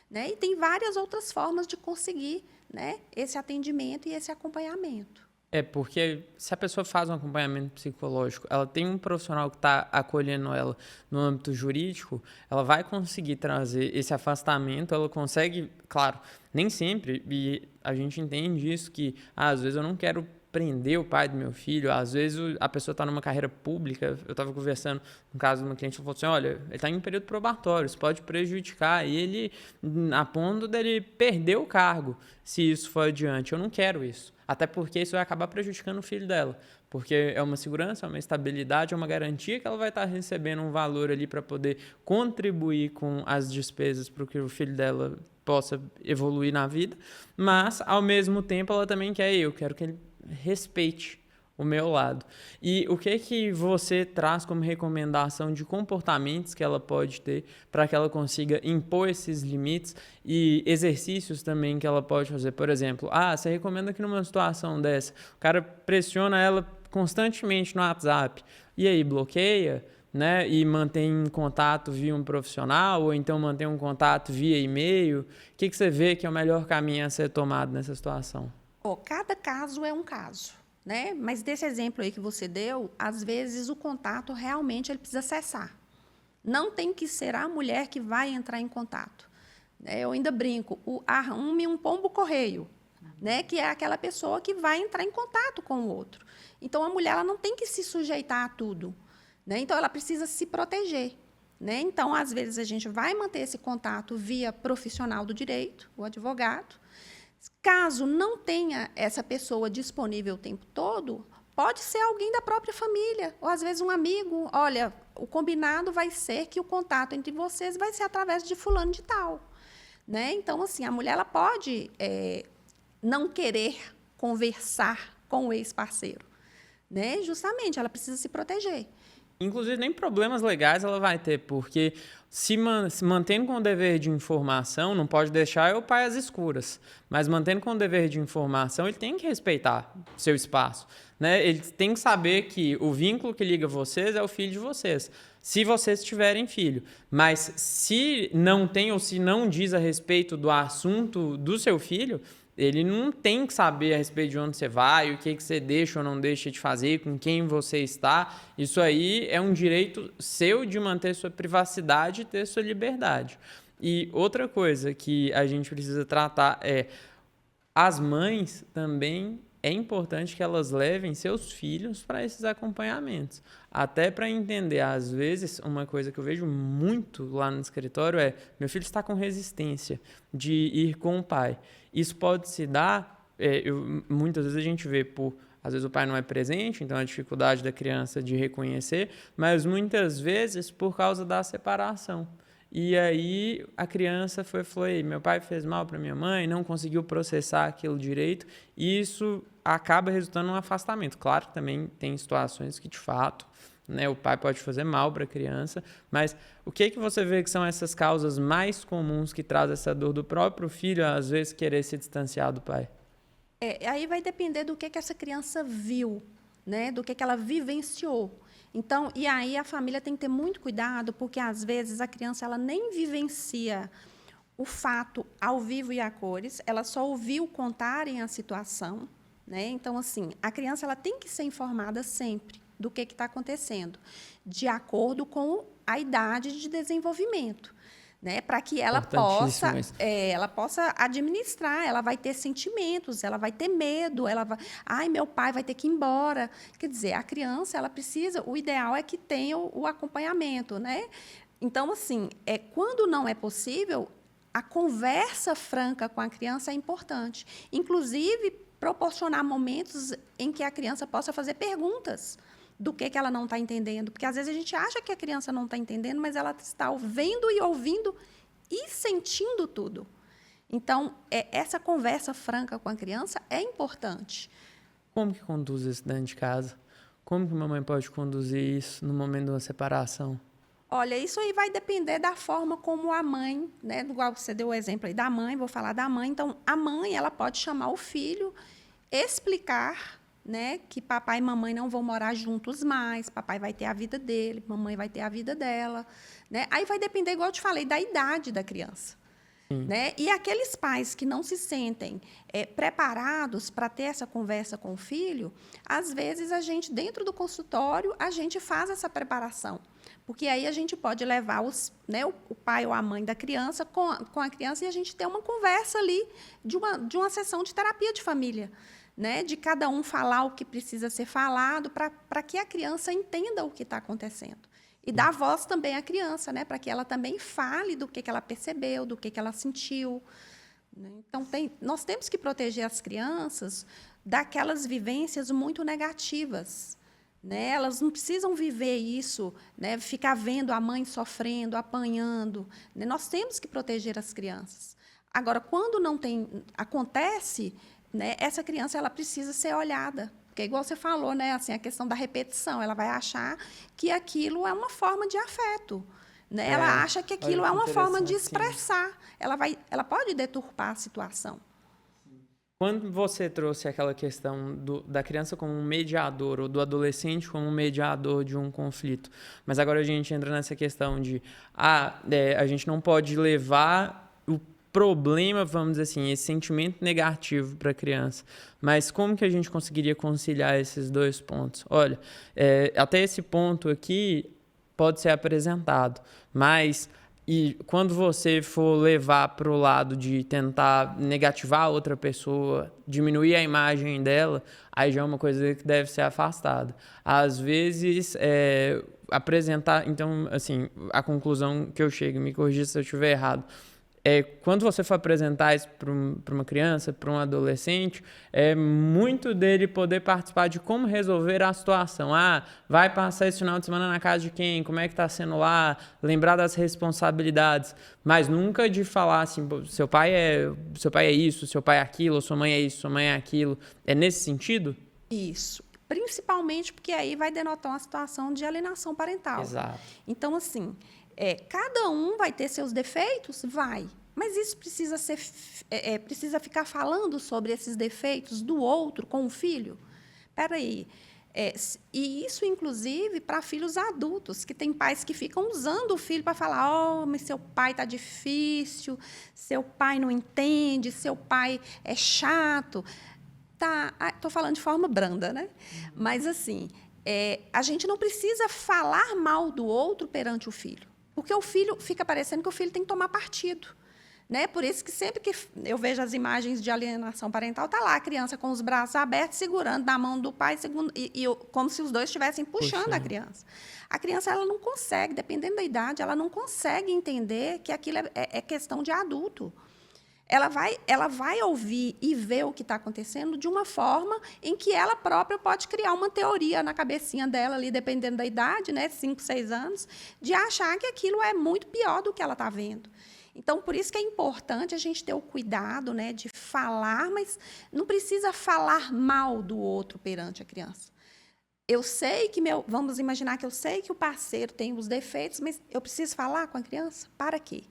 né, e tem várias outras formas de conseguir, né, esse atendimento e esse acompanhamento. Porque se a pessoa faz um acompanhamento psicológico, ela tem um profissional que está acolhendo ela no âmbito jurídico, ela vai conseguir trazer esse afastamento, ela consegue, claro, nem sempre, e a gente entende isso, que às vezes eu não quero prender o pai do meu filho, às vezes a pessoa está numa carreira pública, eu estava conversando no caso de uma cliente, ela falou assim, olha, ele está em período probatório, isso pode prejudicar ele a ponto dele perder o cargo, se isso for adiante. Eu não quero isso, até porque isso vai acabar prejudicando o filho dela, porque é uma segurança, é uma estabilidade, é uma garantia que ela vai estar recebendo um valor ali para poder contribuir com as despesas para que o filho dela possa evoluir na vida, mas, ao mesmo tempo, ela também quer, eu quero que ele respeite o meu lado. E o que você traz como recomendação de comportamentos que ela pode ter para que ela consiga impor esses limites e exercícios também que ela pode fazer? Por exemplo, você recomenda que numa situação dessa, o cara pressiona ela constantemente no WhatsApp, e aí bloqueia, né, e mantém contato via um profissional, ou então mantém um contato via e-mail? O que você vê que é o melhor caminho a ser tomado nessa situação? Cada caso é um caso, né? Mas desse exemplo aí que você deu, às vezes o contato realmente ele precisa cessar. Não tem que ser a mulher que vai entrar em contato. Eu ainda brinco, arrume um pombo-correio, né? Que é aquela pessoa que vai entrar em contato com o outro. Então, a mulher ela não tem que se sujeitar a tudo. Né? Então, ela precisa se proteger. Né? Então, às vezes, a gente vai manter esse contato via profissional do direito, o advogado. Caso não tenha essa pessoa disponível o tempo todo, pode ser alguém da própria família, ou às vezes um amigo. Olha, o combinado vai ser que o contato entre vocês vai ser através de fulano de tal. Né? Então, assim, a mulher ela pode não querer conversar com o ex-parceiro. Né? Justamente, ela precisa se proteger. Inclusive, nem problemas legais ela vai ter, porque se mantendo com o dever de informação, não pode deixar o pai às escuras, mas mantendo com o dever de informação, ele tem que respeitar seu espaço. Né? Ele tem que saber que o vínculo que liga vocês é o filho de vocês, se vocês tiverem filho. Mas se não tem ou se não diz a respeito do assunto do seu filho, ele não tem que saber a respeito de onde você vai, o que você deixa ou não deixa de fazer, com quem você está. Isso aí é um direito seu de manter sua privacidade e ter sua liberdade. E outra coisa que a gente precisa tratar é as mães também. É importante que elas levem seus filhos para esses acompanhamentos. Até para entender, às vezes, uma coisa que eu vejo muito lá no escritório é: meu filho está com resistência de ir com o pai. Isso pode se dar, muitas vezes a gente vê às vezes o pai não é presente, então a dificuldade da criança de reconhecer, mas muitas vezes por causa da separação. E aí a criança falou, meu pai fez mal para minha mãe, não conseguiu processar aquilo direito, e isso acaba resultando em um afastamento. Claro que também tem situações que, de fato, né? O pai pode fazer mal para a criança, mas o que você vê que são essas causas mais comuns que trazem essa dor do próprio filho, às vezes, querer se distanciar do pai? Aí vai depender do que essa criança viu, né? Do que ela vivenciou. Então, e aí a família tem que ter muito cuidado, porque às vezes a criança ela nem vivencia o fato ao vivo e a cores, ela só ouviu contarem a situação, né? Então, assim, a criança ela tem que ser informada sempre do que está acontecendo, de acordo com a idade de desenvolvimento, né? Para que ela possa administrar, ela vai ter sentimentos, ela vai ter medo, ela vai, ai, meu pai vai ter que ir embora. Quer dizer, a criança ela precisa, o ideal é que tenha o acompanhamento, né? Então, assim, quando não é possível, a conversa franca com a criança é importante. Inclusive, proporcionar momentos em que a criança possa fazer perguntas do que ela não está entendendo. Porque, às vezes, a gente acha que a criança não está entendendo, mas ela está vendo e ouvindo e sentindo tudo. Então, essa conversa franca com a criança é importante. Como que conduz isso dentro de casa? Como que uma mãe pode conduzir isso no momento de uma separação? Olha, isso aí vai depender da forma como a mãe, né? Igual você deu o exemplo aí da mãe, vou falar da mãe. Então, a mãe ela pode chamar o filho, explicar, né, que papai e mamãe não vão morar juntos mais, papai vai ter a vida dele, mamãe vai ter a vida dela, né? Aí vai depender, igual eu te falei, da idade da criança. Né? E aqueles pais que não se sentem preparados para ter essa conversa com o filho, às vezes a gente, dentro do consultório, a gente faz essa preparação. Porque aí a gente pode levar o pai ou a mãe da criança com a criança e a gente ter uma conversa ali de uma sessão de terapia de família. Né? De cada um falar o que precisa ser falado para que a criança entenda o que está acontecendo. E dar voz também à criança, né? Para que ela também fale do que ela percebeu, do que ela sentiu. Né? Então, nós temos que proteger as crianças daquelas vivências muito negativas. Né? Elas não precisam viver isso, né? Ficar vendo a mãe sofrendo, apanhando. Né? Nós temos que proteger as crianças. Agora, quando acontece, né? Essa criança ela precisa ser olhada. Porque, igual você falou, né, assim, a questão da repetição, ela vai achar que aquilo é uma forma de afeto. Né? Ela acha que aquilo é uma forma de expressar. Ela pode deturpar a situação. Quando você trouxe aquela questão da criança como um mediador, ou do adolescente como um mediador de um conflito, mas agora a gente entra nessa questão de a gente não pode levar o problema, vamos dizer assim, esse sentimento negativo para a criança. Mas como que a gente conseguiria conciliar esses dois pontos? Olha, até esse ponto aqui pode ser apresentado, mas quando você for levar para o lado de tentar negativar a outra pessoa, diminuir a imagem dela, aí já é uma coisa que deve ser afastada. Às vezes, apresentar... Então, assim, a conclusão que eu chego, me corrija se eu estiver errado, quando você for apresentar isso para uma criança, para um adolescente, muito dele poder participar de como resolver a situação. Vai passar esse final de semana na casa de quem? Como é que está sendo lá? Lembrar das responsabilidades. Mas nunca de falar assim, seu pai é isso, seu pai é aquilo, ou sua mãe é isso, sua mãe é aquilo. É nesse sentido? Isso. Principalmente porque aí vai denotar uma situação de alienação parental. Exato. Então, assim... cada um vai ter seus defeitos? Vai. Mas isso precisa ficar falando sobre esses defeitos do outro com o filho? Espera aí. E isso, inclusive, para filhos adultos, que tem pais que ficam usando o filho para falar: mas seu pai está difícil, seu pai não entende, seu pai é chato. Estou falando de forma branda, né? Mas, assim, a gente não precisa falar mal do outro perante o filho. Porque o filho fica parecendo que o filho tem que tomar partido. Né? Por isso que sempre que eu vejo as imagens de alienação parental, está lá a criança com os braços abertos, segurando na mão do pai, como se os dois estivessem puxando a criança. A criança ela não consegue, dependendo da idade, ela não consegue entender que aquilo é questão de adulto. Ela vai ouvir e ver o que está acontecendo de uma forma em que ela própria pode criar uma teoria na cabecinha dela, ali, dependendo da idade, né, 5, 6 anos, de achar que aquilo é muito pior do que ela está vendo. Então, por isso que é importante a gente ter o cuidado, né, de falar, mas não precisa falar mal do outro perante a criança. eu sei que vamos imaginar que eu sei que o parceiro tem os defeitos, mas eu preciso falar com a criança? Para quê?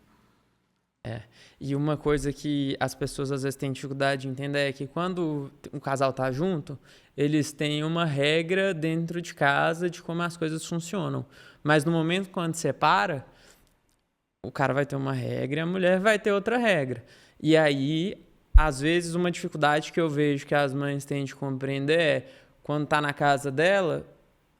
E uma coisa que as pessoas às vezes têm dificuldade de entender é que quando um casal tá junto, eles têm uma regra dentro de casa de como as coisas funcionam. Mas no momento quando separa, o cara vai ter uma regra e a mulher vai ter outra regra. E aí, às vezes, uma dificuldade que eu vejo que as mães têm de compreender é quando tá na casa dela,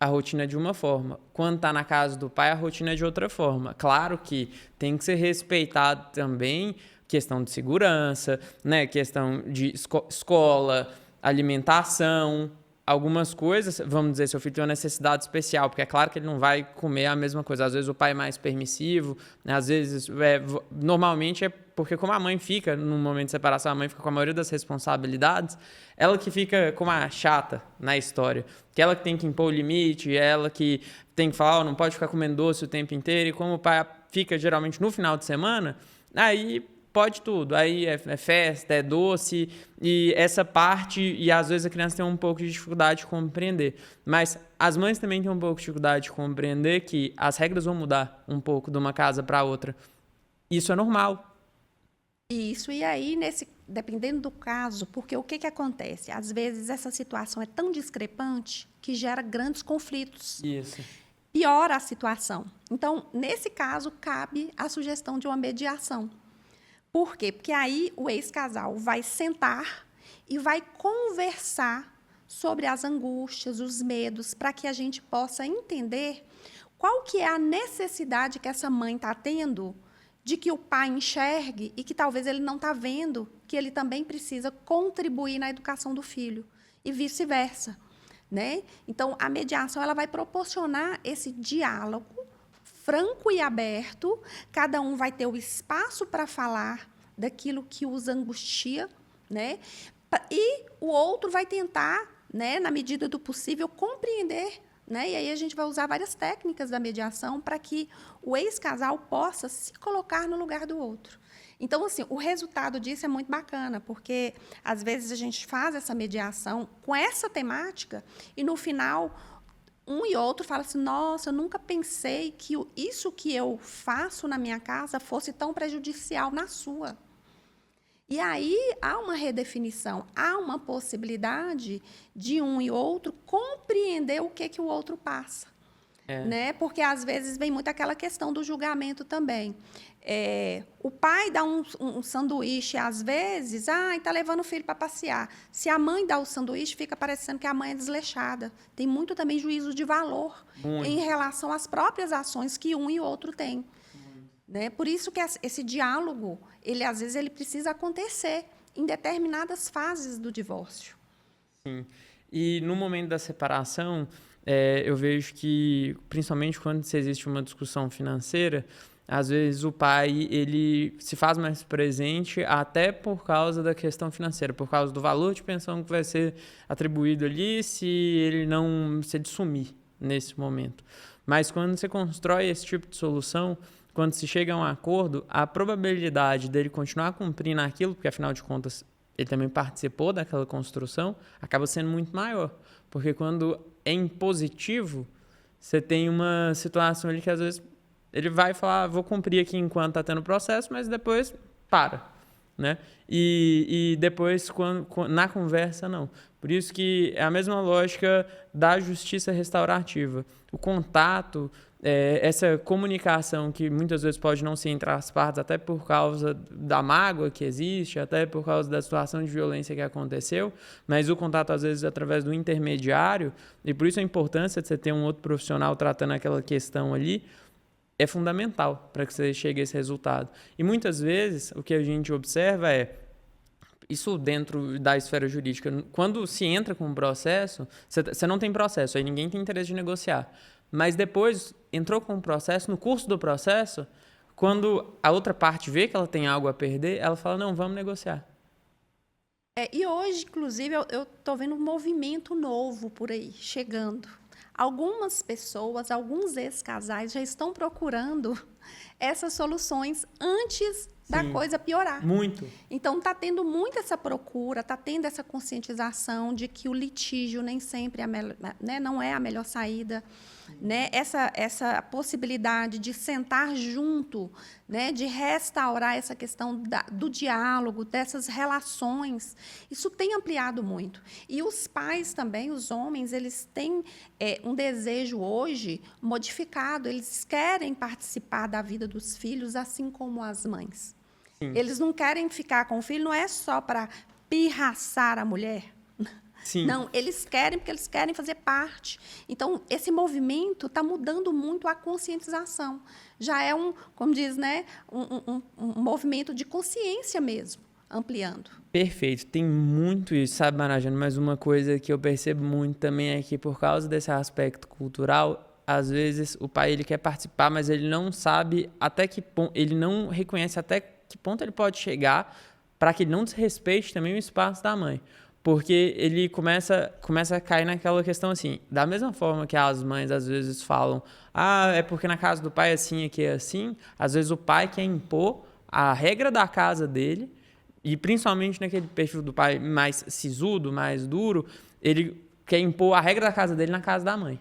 a rotina é de uma forma. Quando está na casa do pai, a rotina é de outra forma. Claro que tem que ser respeitado também questão de segurança, né? Questão de escola, alimentação, algumas coisas. Vamos dizer, seu filho tem uma necessidade especial, porque é claro que ele não vai comer a mesma coisa. Às vezes o pai é mais permissivo, né? Às vezes, normalmente é porque como a mãe fica, no momento de separação, a mãe fica com a maioria das responsabilidades, ela que fica como a chata na história. Que ela que tem que impor o limite, ela que tem que falar, não pode ficar comendo doce o tempo inteiro. E como o pai fica geralmente no final de semana, aí pode tudo. Aí é festa, é doce, e essa parte, e às vezes a criança tem um pouco de dificuldade de compreender. Mas as mães também têm um pouco de dificuldade de compreender que as regras vão mudar um pouco de uma casa para outra. Isso é normal. Isso, e aí, dependendo do caso, porque o que acontece? Às vezes, essa situação é tão discrepante que gera grandes conflitos. Isso. Piora a situação. Então, nesse caso, cabe a sugestão de uma mediação. Por quê? Porque aí o ex-casal vai sentar e vai conversar sobre as angústias, os medos, para que a gente possa entender qual que é a necessidade que essa mãe está tendo de que o pai enxergue e que talvez ele não está vendo que ele também precisa contribuir na educação do filho e vice-versa, né? Então, a mediação ela vai proporcionar esse diálogo franco e aberto, cada um vai ter o espaço para falar daquilo que os angustia, né? E o outro vai tentar, né, na medida do possível, compreender, né? E aí a gente vai usar várias técnicas da mediação para que o ex-casal possa se colocar no lugar do outro. Então, assim, o resultado disso é muito bacana, porque, às vezes, a gente faz essa mediação com essa temática e, no final, um e outro fala assim, nossa, eu nunca pensei que isso que eu faço na minha casa fosse tão prejudicial na sua. E aí há uma redefinição, há uma possibilidade de um e outro compreender o que o outro passa. Né? Porque, às vezes, vem muito aquela questão do julgamento também. O pai dá um sanduíche, às vezes, está levando o filho para passear. Se a mãe dá o sanduíche, fica parecendo que a mãe é desleixada. Tem muito também juízo de valor em relação às próprias ações que um e outro têm. Né? Por isso que esse diálogo, às vezes, ele precisa acontecer em determinadas fases do divórcio. Sim. E no momento da separação, eu vejo que, principalmente quando existe uma discussão financeira, às vezes o pai ele se faz mais presente até por causa da questão financeira, por causa do valor de pensão que vai ser atribuído ali se ele não se sumir nesse momento. Mas quando você constrói esse tipo de solução, quando se chega a um acordo, a probabilidade dele continuar cumprindo aquilo, porque afinal de contas ele também participou daquela construção, acaba sendo muito maior. Porque quando é impositivo, você tem uma situação ali que às vezes ele vai falar, vou cumprir aqui enquanto está tendo processo, mas depois para, né? E depois, na conversa, não. Por isso que é a mesma lógica da justiça restaurativa. O contato, essa comunicação que muitas vezes pode não ser entre as partes, até por causa da mágoa que existe, até por causa da situação de violência que aconteceu, mas o contato, às vezes, através do intermediário, e por isso a importância de você ter um outro profissional tratando aquela questão ali, é fundamental para que você chegue a esse resultado. E muitas vezes o que a gente observa isso dentro da esfera jurídica, quando se entra com um processo, você não tem processo, aí ninguém tem interesse de negociar. Mas depois, entrou com um processo, no curso do processo, quando a outra parte vê que ela tem algo a perder, ela fala, não, vamos negociar. E hoje, inclusive, eu estou vendo um movimento novo por aí, chegando. Algumas pessoas, alguns ex-casais já estão procurando essas soluções antes da Sim. coisa piorar. Muito. Então, está tendo muito essa procura, está tendo essa conscientização de que o litígio nem sempre é não é a melhor saída. Né? Essa possibilidade de sentar junto, né? De restaurar essa questão do diálogo, dessas relações, isso tem ampliado muito. E os pais também, os homens, eles têm um desejo hoje modificado, eles querem participar da vida dos filhos, assim como as mães. Sim. Eles não querem ficar com o filho, não é só para pirraçar a mulher. Sim. Não, eles querem porque eles querem fazer parte. Então, esse movimento está mudando muito a conscientização. Já é como diz, né, um movimento de consciência mesmo, ampliando. Perfeito, tem muito isso, sabe, Marajane? Mas uma coisa que eu percebo muito também é que, por causa desse aspecto cultural, às vezes o pai ele quer participar, mas ele não sabe até que ponto, ele não reconhece até que ponto ele pode chegar para que ele não desrespeite também o espaço da mãe. Porque ele começa a cair naquela questão assim, da mesma forma que as mães às vezes falam, é porque na casa do pai é assim, aqui é assim, às vezes o pai quer impor a regra da casa dele, e principalmente naquele perfil do pai mais sisudo, mais duro, ele quer impor a regra da casa dele na casa da mãe.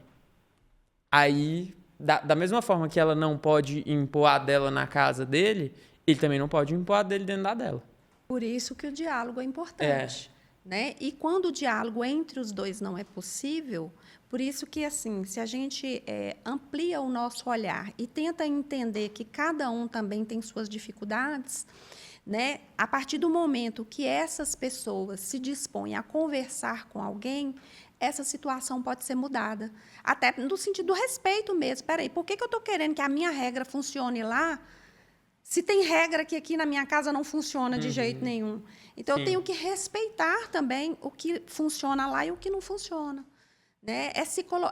Aí, da mesma forma que ela não pode impor a dela na casa dele, ele também não pode impor a dele dentro da dela. Por isso que o diálogo é importante. Né? E quando o diálogo entre os dois não é possível, por isso que, assim, se a gente amplia o nosso olhar e tenta entender que cada um também tem suas dificuldades, né? A partir do momento que essas pessoas se dispõem a conversar com alguém, essa situação pode ser mudada. Até no sentido do respeito mesmo. Espera aí, por que eu estou querendo que a minha regra funcione lá, se tem regra que aqui na minha casa não funciona de jeito nenhum? Então, Sim. eu tenho que respeitar também o que funciona lá e o que não funciona. Né?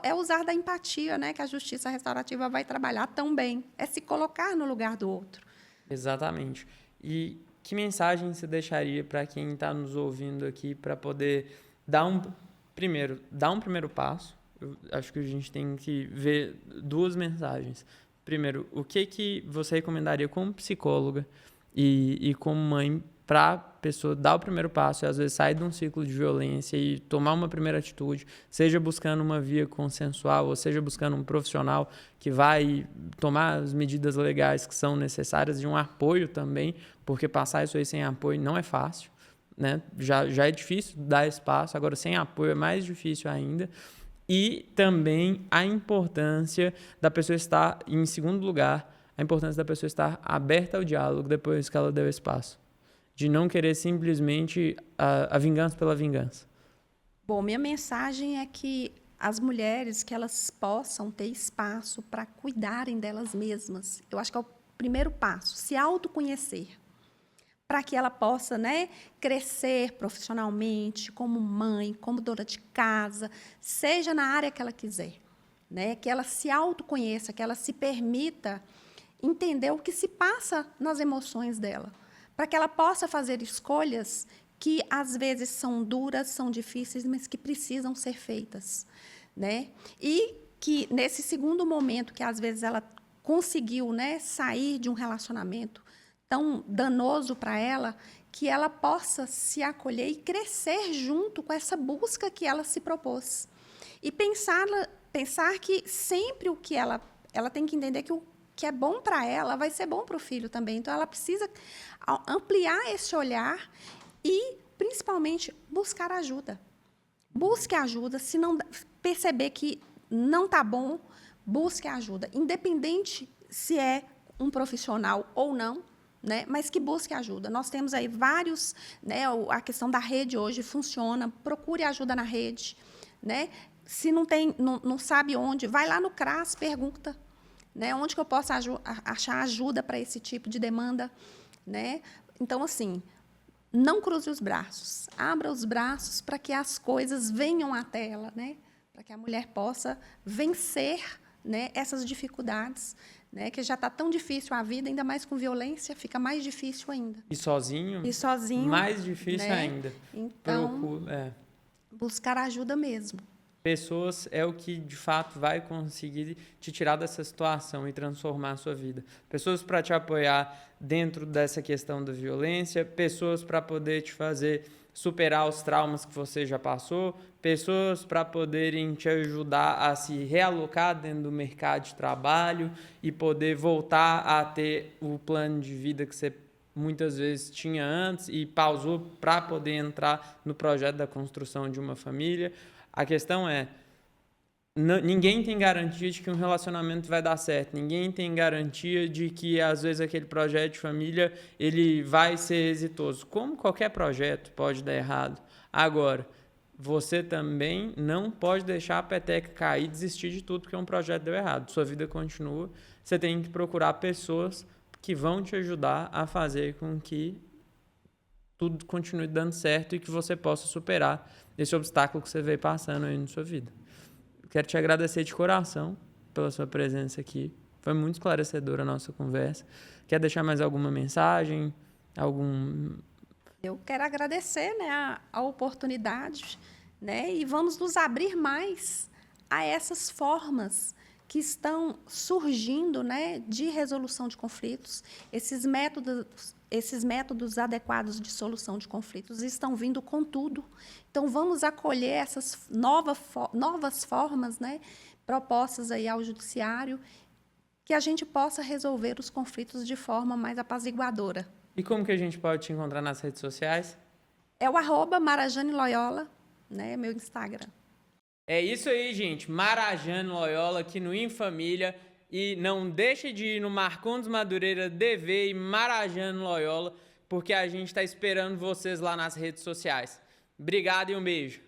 É usar da empatia, né? Que a justiça restaurativa vai trabalhar tão bem. É se colocar no lugar do outro. Exatamente. E que mensagem você deixaria para quem está nos ouvindo aqui para poder dar um primeiro passo? Eu acho que a gente tem que ver duas mensagens. Primeiro, o que você recomendaria como psicóloga e como mãe para a pessoa dar o primeiro passo e, às vezes, sair de um ciclo de violência e tomar uma primeira atitude, seja buscando uma via consensual ou seja buscando um profissional que vai tomar as medidas legais que são necessárias, de um apoio também, porque passar isso aí sem apoio não é fácil, né? Já é difícil dar espaço, agora sem apoio é mais difícil ainda. E também a importância da pessoa estar, em segundo lugar, a importância da pessoa estar aberta ao diálogo depois que ela deu espaço. De não querer simplesmente a vingança pela vingança. Bom, minha mensagem é que as mulheres, que elas possam ter espaço para cuidarem delas mesmas. Eu acho que é o primeiro passo, se autoconhecer. Para que ela possa, né, crescer profissionalmente, como mãe, como dona de casa, seja na área que ela quiser. Né? Que ela se autoconheça, que ela se permita entender o que se passa nas emoções dela. Para que ela possa fazer escolhas que, às vezes, são duras, são difíceis, mas que precisam ser feitas. Né? E que, nesse segundo momento, que, às vezes, ela conseguiu, né, sair de um relacionamento tão danoso para ela, que ela possa se acolher e crescer junto com essa busca que ela se propôs. E pensar que sempre o que ela tem que entender que o que é bom para ela vai ser bom para o filho também. Então, ela precisa ampliar esse olhar e, principalmente, buscar ajuda. Busque ajuda. Se não perceber que não está bom, busque ajuda. Independente se é um profissional ou não, né? Mas que busque ajuda. Nós temos aí vários, né? A questão da rede hoje funciona. Procure ajuda na rede. Né? Se não sabe onde, vai lá no CRAS, pergunta. Né? Onde que eu posso achar ajuda para esse tipo de demanda? Né? Então, assim, não cruze os braços. Abra os braços para que as coisas venham até ela, né? Para que a mulher possa vencer, né, essas dificuldades, né? Que já está tão difícil a vida, ainda mais com violência, fica mais difícil ainda. E sozinho? E sozinho. Mais difícil né? ainda. Então, buscar ajuda mesmo. Pessoas é o que, de fato, vai conseguir te tirar dessa situação e transformar a sua vida. Pessoas para te apoiar dentro dessa questão da violência, pessoas para poder te fazer superar os traumas que você já passou, pessoas para poderem te ajudar a se realocar dentro do mercado de trabalho e poder voltar a ter o plano de vida que você muitas vezes tinha antes e pausou para poder entrar no projeto da construção de uma família. A questão é, ninguém tem garantia de que um relacionamento vai dar certo, ninguém tem garantia de que às vezes aquele projeto de família ele vai ser exitoso. Como qualquer projeto pode dar errado. Agora, você também não pode deixar a peteca cair e desistir de tudo porque um projeto deu errado. Sua vida continua, você tem que procurar pessoas que vão te ajudar a fazer com que tudo continue dando certo e que você possa superar esse obstáculo que você veio passando aí na sua vida. Quero te agradecer de coração pela sua presença aqui. Foi muito esclarecedora a nossa conversa. Quer deixar mais alguma mensagem? Eu quero agradecer, né, a oportunidade, né, e vamos nos abrir mais a essas formas que estão surgindo, né, de resolução de conflitos. Esses métodos adequados de solução de conflitos estão vindo com tudo. Então, vamos acolher essas novas formas, né, propostas aí ao judiciário, que a gente possa resolver os conflitos de forma mais apaziguadora. E como que a gente pode te encontrar nas redes sociais? É o @MarajaneLoyola, né, meu Instagram. É isso aí, gente. Marajane Loyola aqui no Infamília. E não deixe de ir no Marcondes Madureira DV e Marajane Loyola, porque a gente está esperando vocês lá nas redes sociais. Obrigado e um beijo.